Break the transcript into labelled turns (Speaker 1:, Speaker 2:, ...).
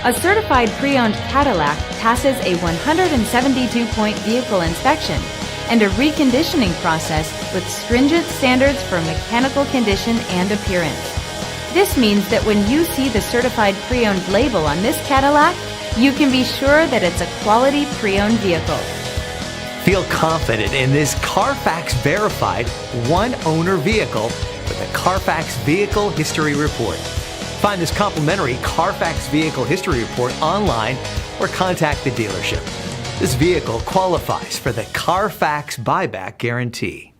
Speaker 1: A certified pre-owned Cadillac passes a 172-point vehicle inspection and a reconditioning process with stringent standards for mechanical condition and appearance. This means that when you see the certified pre-owned label on this Cadillac, you can be sure that it's a quality pre-owned vehicle.
Speaker 2: Feel confident in this CarFax verified one-owner vehicle with a CarFax Vehicle History Report. Find this complimentary CarFax Vehicle History Report online or contact the dealership. This vehicle qualifies for the CarFax Buyback Guarantee.